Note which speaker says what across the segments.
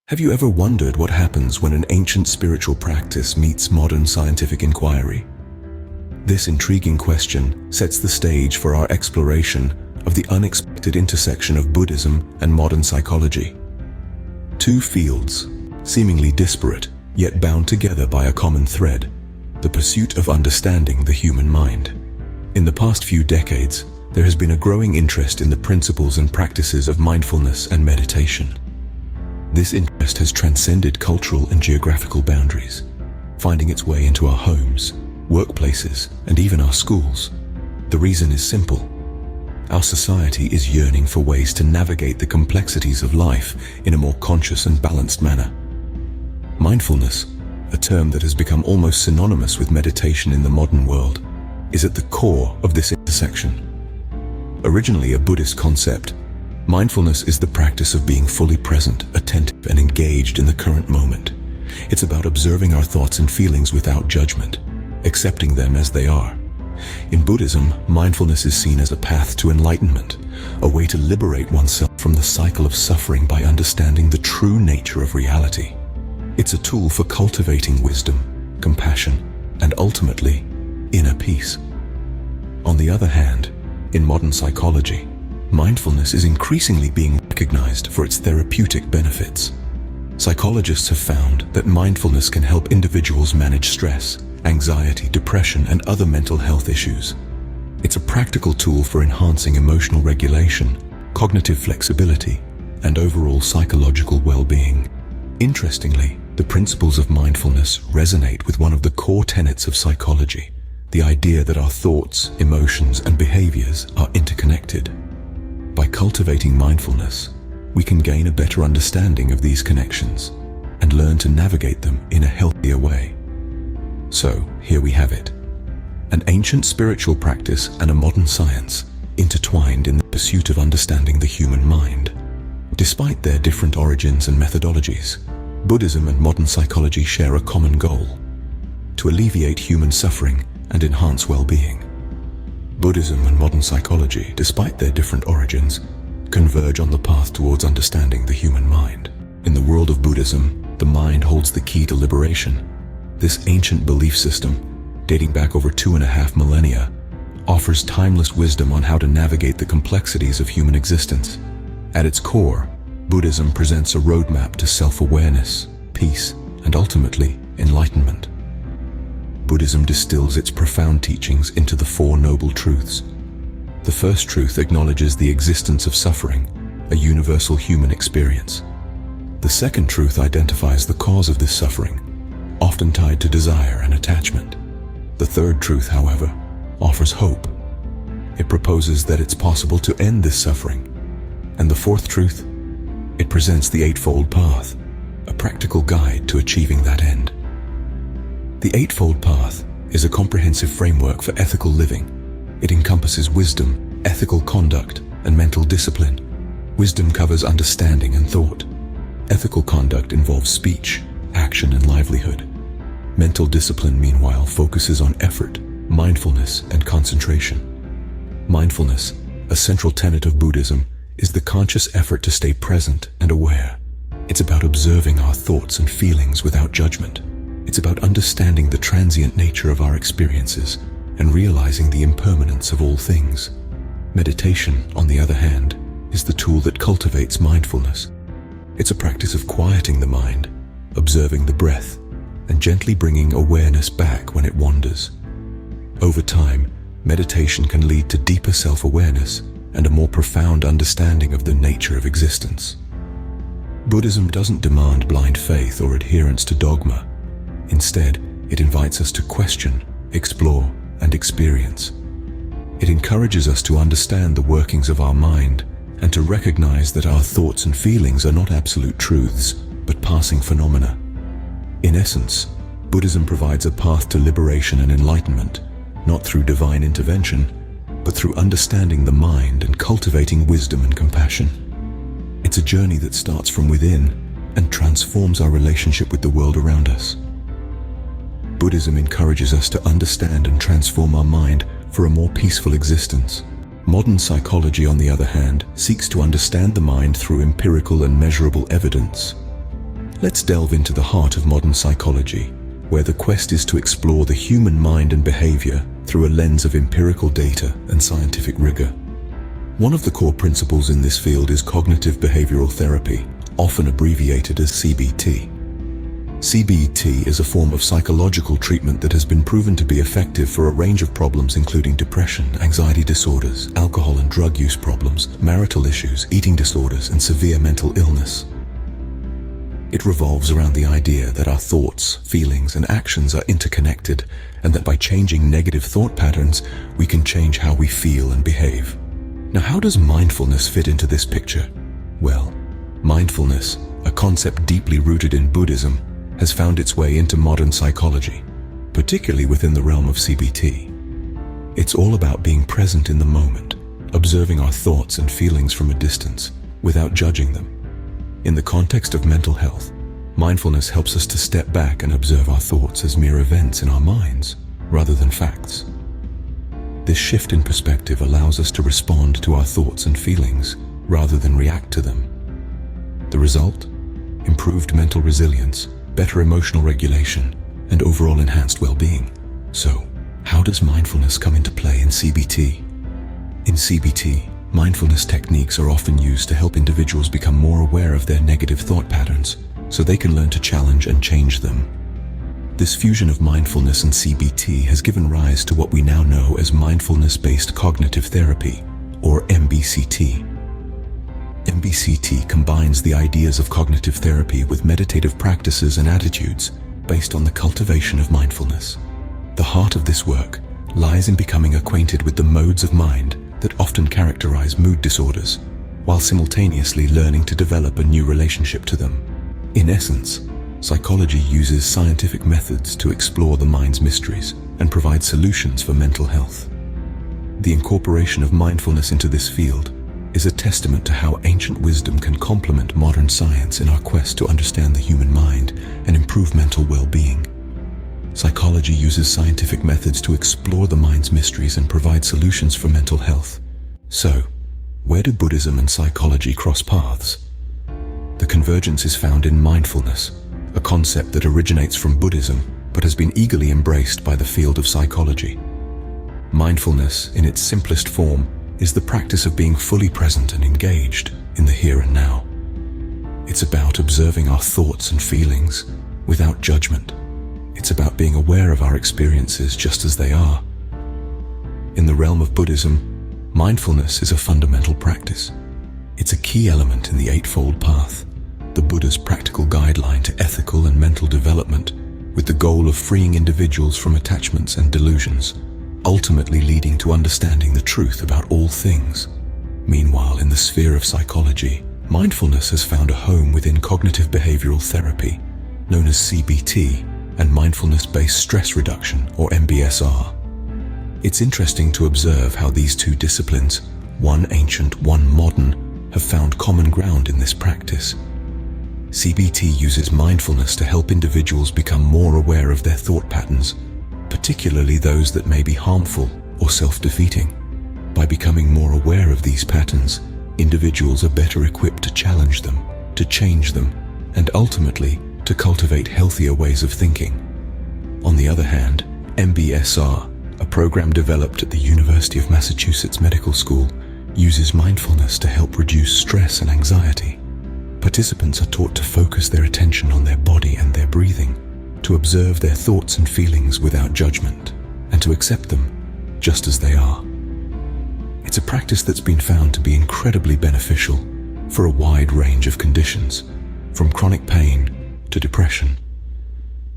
Speaker 1: Have you ever wondered what happens when an ancient spiritual practice meets modern scientific inquiry? This intriguing question sets the stage for our exploration of the unexpected intersection of Buddhism and modern psychology. Two fields, seemingly disparate, yet bound together by a common thread: the pursuit of understanding the human mind. In the past few decades, there has been a growing interest in the principles and practices of mindfulness and meditation. This interest has transcended cultural and geographical boundaries, finding its way into our homes, workplaces, and even our schools. The reason is simple. Our society is yearning for ways to navigate the complexities of life in a more conscious and balanced manner. Mindfulness, a term that has become almost synonymous with meditation in the modern world, is at the core of this intersection. Originally a Buddhist concept, mindfulness is the practice of being fully present, attentive, and engaged in the current moment. It's about observing our thoughts and feelings without judgment, accepting them as they are. In Buddhism, mindfulness is seen as a path to enlightenment, a way to liberate oneself from the cycle of suffering by understanding the true nature of reality. It's a tool for cultivating wisdom, compassion, and ultimately, inner peace. On the other hand, in modern psychology, mindfulness is increasingly being recognized for its therapeutic benefits. Psychologists have found that mindfulness can help individuals manage stress, anxiety, depression, and other mental health issues. It's a practical tool for enhancing emotional regulation, cognitive flexibility, and overall psychological well-being. Interestingly, the principles of mindfulness resonate with one of the core tenets of psychology: the idea that our thoughts, emotions, and behaviors are interconnected. By cultivating mindfulness, we can gain a better understanding of these connections and learn to navigate them in a healthier way. So, here we have it. An ancient spiritual practice and a modern science intertwined in the pursuit of understanding the human mind. Despite their different origins and methodologies, Buddhism and modern psychology share a common goal: to alleviate human suffering and enhance well-being. Buddhism and modern psychology, despite their different origins, converge on the path towards understanding the human mind. In the world of Buddhism, the mind holds the key to liberation. This ancient belief system, dating back over 2.5 millennia, offers timeless wisdom on how to navigate the complexities of human existence. At its core, Buddhism presents a roadmap to self-awareness, peace, and ultimately, enlightenment. Buddhism distills its profound teachings into the Four Noble Truths. The first truth acknowledges the existence of suffering, a universal human experience. The second truth identifies the cause of this suffering, often tied to desire and attachment. The third truth, however, offers hope. It proposes that it's possible to end this suffering. And the fourth truth, it presents the Eightfold Path, a practical guide to achieving that end. The Eightfold Path is a comprehensive framework for ethical living. It encompasses wisdom, ethical conduct, and mental discipline. Wisdom covers understanding and thought. Ethical conduct involves speech, action, and livelihood. Mental discipline, meanwhile, focuses on effort, mindfulness, and concentration. Mindfulness, a central tenet of Buddhism, is the conscious effort to stay present and aware. It's about observing our thoughts and feelings without judgment. It's about understanding the transient nature of our experiences and realizing the impermanence of all things. Meditation, on the other hand, is the tool that cultivates mindfulness. It's a practice of quieting the mind, observing the breath, and gently bringing awareness back when it wanders. Over time, meditation can lead to deeper self-awareness and a more profound understanding of the nature of existence. Buddhism doesn't demand blind faith or adherence to dogma. Instead, it invites us to question, explore, and experience. It encourages us to understand the workings of our mind and to recognize that our thoughts and feelings are not absolute truths, but passing phenomena. In essence, Buddhism provides a path to liberation and enlightenment, not through divine intervention, but through understanding the mind and cultivating wisdom and compassion. It's a journey that starts from within and transforms our relationship with the world around us. Buddhism encourages us to understand and transform our mind for a more peaceful existence. Modern psychology, on the other hand, seeks to understand the mind through empirical and measurable evidence. Let's delve into the heart of modern psychology, where the quest is to explore the human mind and behavior through a lens of empirical data and scientific rigor. One of the core principles in this field is cognitive behavioral therapy, often abbreviated as CBT. CBT is a form of psychological treatment that has been proven to be effective for a range of problems including depression, anxiety disorders, alcohol and drug use problems, marital issues, eating disorders, and severe mental illness. It revolves around the idea that our thoughts, feelings, and actions are interconnected, and that by changing negative thought patterns, we can change how we feel and behave. Now, how does mindfulness fit into this picture? Well, mindfulness, a concept deeply rooted in Buddhism, has found its way into modern psychology, particularly within the realm of CBT. It's all about being present in the moment, observing our thoughts and feelings from a distance, without judging them. In the context of mental health, mindfulness helps us to step back and observe our thoughts as mere events in our minds, rather than facts. This shift in perspective allows us to respond to our thoughts and feelings, rather than react to them. The result? Improved mental resilience, better emotional regulation, and overall enhanced well-being. So, how does mindfulness come into play in CBT? In CBT, mindfulness techniques are often used to help individuals become more aware of their negative thought patterns, so they can learn to challenge and change them. This fusion of mindfulness and CBT has given rise to what we now know as mindfulness-based cognitive therapy, or MBCT. MBCT combines the ideas of cognitive therapy with meditative practices and attitudes based on the cultivation of mindfulness. The heart of this work lies in becoming acquainted with the modes of mind that often characterize mood disorders, while simultaneously learning to develop a new relationship to them. In essence, psychology uses scientific methods to explore the mind's mysteries and provide solutions for mental health. The incorporation of mindfulness into this field is a testament to how ancient wisdom can complement modern science in our quest to understand the human mind and improve mental well-being. Psychology uses scientific methods to explore the mind's mysteries and provide solutions for mental health. So, where do Buddhism and psychology cross paths? The convergence is found in mindfulness, a concept that originates from Buddhism but has been eagerly embraced by the field of psychology. Mindfulness, in its simplest form, is the practice of being fully present and engaged in the here and now. It's about observing our thoughts and feelings without judgment. It's about being aware of our experiences just as they are. In the realm of Buddhism, mindfulness is a fundamental practice. It's a key element in the Eightfold Path, the Buddha's practical guideline to ethical and mental development, with the goal of freeing individuals from attachments and delusions, ultimately leading to understanding the truth about all things. Meanwhile, in the sphere of psychology, mindfulness has found a home within cognitive behavioral therapy, known as CBT, and mindfulness-based stress reduction, or MBSR. It's interesting to observe how these two disciplines, one ancient, one modern, have found common ground in this practice. CBT uses mindfulness to help individuals become more aware of their thought patterns, particularly those that may be harmful or self-defeating. By becoming more aware of these patterns, individuals are better equipped to challenge them, to change them, and ultimately to cultivate healthier ways of thinking. On the other hand, MBSR, a program developed at the University of Massachusetts Medical School, uses mindfulness to help reduce stress and anxiety. Participants are taught to focus their attention on their body and their breathing, to observe their thoughts and feelings without judgment, and to accept them just as they are. It's a practice that's been found to be incredibly beneficial for a wide range of conditions, from chronic pain to depression.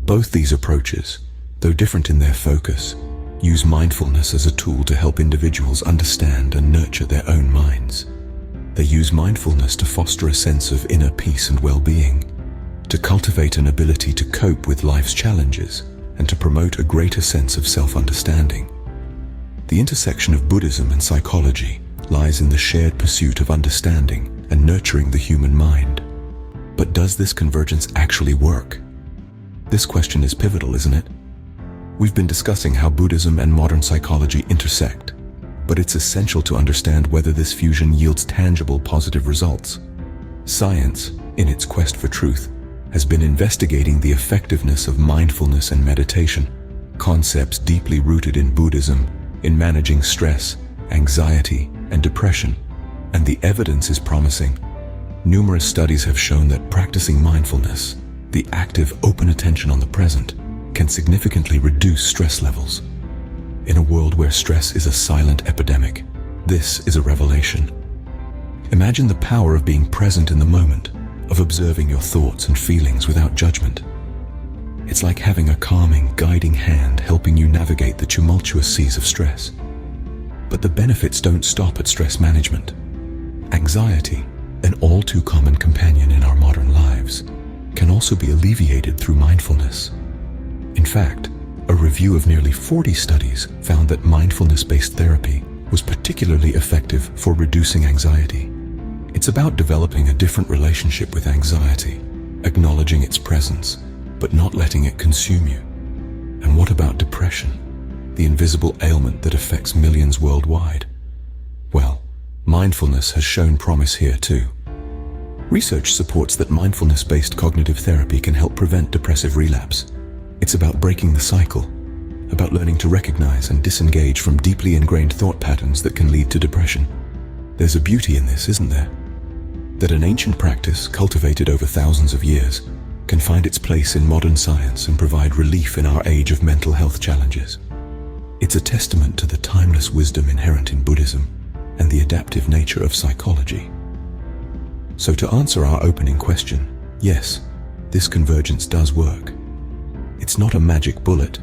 Speaker 1: Both these approaches, though different in their focus, use mindfulness as a tool to help individuals understand and nurture their own minds. They use mindfulness to foster a sense of inner peace and well-being, to cultivate an ability to cope with life's challenges, and to promote a greater sense of self-understanding. The intersection of Buddhism and psychology lies in the shared pursuit of understanding and nurturing the human mind. But does this convergence actually work? This question is pivotal, isn't it? We've been discussing how Buddhism and modern psychology intersect, but it's essential to understand whether this fusion yields tangible positive results. Science, in its quest for truth, has been investigating the effectiveness of mindfulness and meditation, concepts deeply rooted in Buddhism, in managing stress, anxiety, and depression, and the evidence is promising. Numerous studies have shown that practicing mindfulness, the active, open attention on the present, can significantly reduce stress levels. In a world where stress is a silent epidemic, this is a revelation. Imagine the power of being present in the moment, of observing your thoughts and feelings without judgment. It's like having a calming, guiding hand helping you navigate the tumultuous seas of stress. But the benefits don't stop at stress management. Anxiety, an all too common companion in our modern lives, can also be alleviated through mindfulness. In fact, a review of nearly 40 studies found that mindfulness-based therapy was particularly effective for reducing anxiety. It's about developing a different relationship with anxiety, acknowledging its presence, but not letting it consume you. And what about depression, the invisible ailment that affects millions worldwide? Well, mindfulness has shown promise here too. Research supports that mindfulness-based cognitive therapy can help prevent depressive relapse. It's about breaking the cycle, about learning to recognize and disengage from deeply ingrained thought patterns that can lead to depression. There's a beauty in this, isn't there? That an ancient practice, cultivated over thousands of years, can find its place in modern science and provide relief in our age of mental health challenges. It's a testament to the timeless wisdom inherent in Buddhism and the adaptive nature of psychology. So to answer our opening question, yes, this convergence does work. It's not a magic bullet,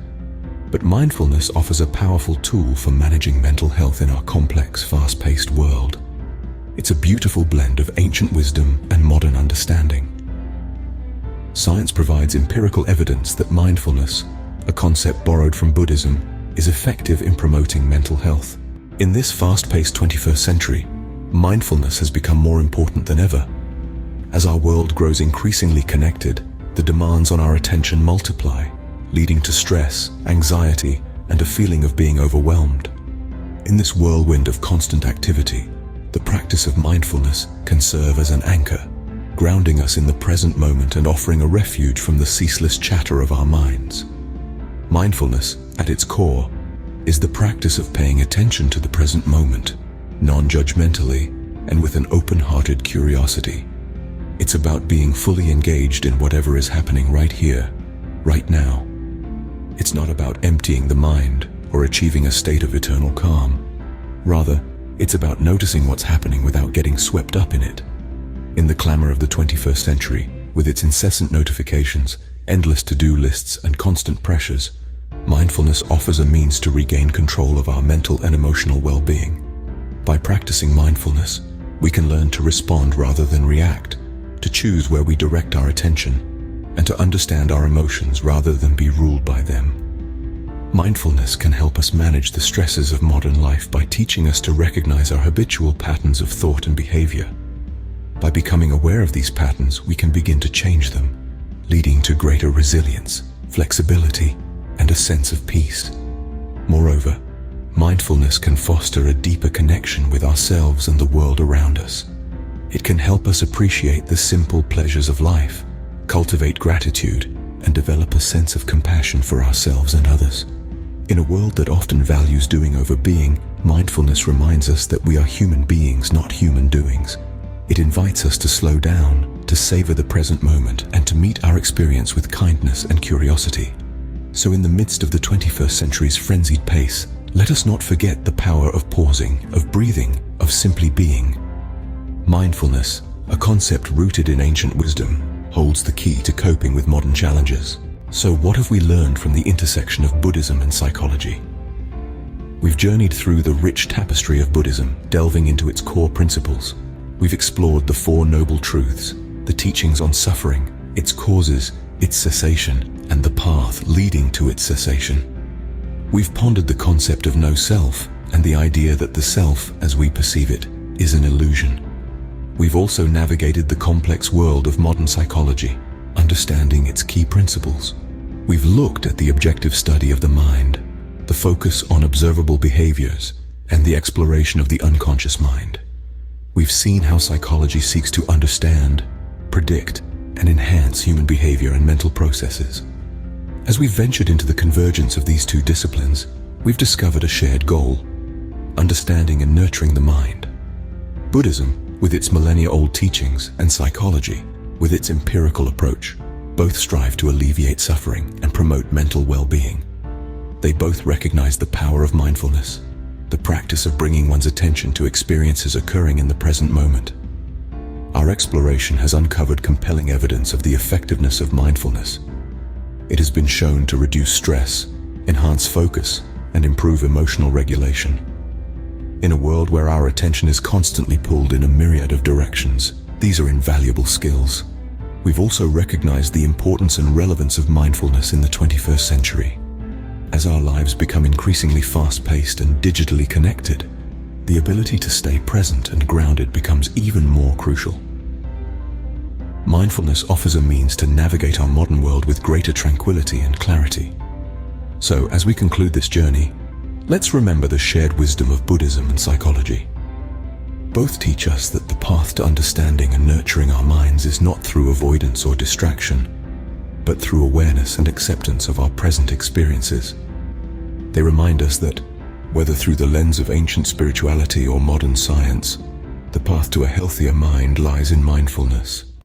Speaker 1: but mindfulness offers a powerful tool for managing mental health in our complex, fast-paced world. It's a beautiful blend of ancient wisdom and modern understanding. Science provides empirical evidence that mindfulness, a concept borrowed from Buddhism, is effective in promoting mental health. In this fast-paced 21st century, mindfulness has become more important than ever. As our world grows increasingly connected, the demands on our attention multiply, leading to stress, anxiety, and a feeling of being overwhelmed. In this whirlwind of constant activity, the practice of mindfulness can serve as an anchor, grounding us in the present moment and offering a refuge from the ceaseless chatter of our minds. Mindfulness, at its core, is the practice of paying attention to the present moment, non-judgmentally and with an open-hearted curiosity. It's about being fully engaged in whatever is happening right here, right now. It's not about emptying the mind or achieving a state of eternal calm. Rather, it's about noticing what's happening without getting swept up in it. In the clamor of the 21st century, with its incessant notifications, endless to-do lists, and constant pressures, mindfulness offers a means to regain control of our mental and emotional well-being. By practicing mindfulness, we can learn to respond rather than react, to choose where we direct our attention, and to understand our emotions rather than be ruled by them. Mindfulness can help us manage the stresses of modern life by teaching us to recognize our habitual patterns of thought and behavior. By becoming aware of these patterns, we can begin to change them, leading to greater resilience, flexibility, and a sense of peace. Moreover, mindfulness can foster a deeper connection with ourselves and the world around us. It can help us appreciate the simple pleasures of life, cultivate gratitude, and develop a sense of compassion for ourselves and others. In a world that often values doing over being, mindfulness reminds us that we are human beings, not human doings. It invites us to slow down, to savor the present moment, and to meet our experience with kindness and curiosity. So in the midst of the 21st century's frenzied pace, let us not forget the power of pausing, of breathing, of simply being. Mindfulness, a concept rooted in ancient wisdom, holds the key to coping with modern challenges. So what have we learned from the intersection of Buddhism and psychology? We've journeyed through the rich tapestry of Buddhism, delving into its core principles. We've explored the Four Noble Truths, the teachings on suffering, its causes, its cessation, and the path leading to its cessation. We've pondered the concept of no self and the idea that the self, as we perceive it, is an illusion. We've also navigated the complex world of modern psychology, understanding its key principles. We've looked at the objective study of the mind, the focus on observable behaviors, and the exploration of the unconscious mind. We've seen how psychology seeks to understand, predict, and enhance human behavior and mental processes. As we've ventured into the convergence of these two disciplines, we've discovered a shared goal: understanding and nurturing the mind. Buddhism, with its millennia-old teachings, and psychology, with its empirical approach, both strive to alleviate suffering and promote mental well-being. They both recognize the power of mindfulness, the practice of bringing one's attention to experiences occurring in the present moment. Our exploration has uncovered compelling evidence of the effectiveness of mindfulness. It has been shown to reduce stress, enhance focus, and improve emotional regulation. In a world where our attention is constantly pulled in a myriad of directions, these are invaluable skills. We've also recognized the importance and relevance of mindfulness in the 21st century. As our lives become increasingly fast-paced and digitally connected, the ability to stay present and grounded becomes even more crucial. Mindfulness offers a means to navigate our modern world with greater tranquility and clarity. So, as we conclude this journey, let's remember the shared wisdom of Buddhism and psychology. Both teach us that the path to understanding and nurturing our minds is not through avoidance or distraction, but through awareness and acceptance of our present experiences. They remind us that, whether through the lens of ancient spirituality or modern science, the path to a healthier mind lies in mindfulness.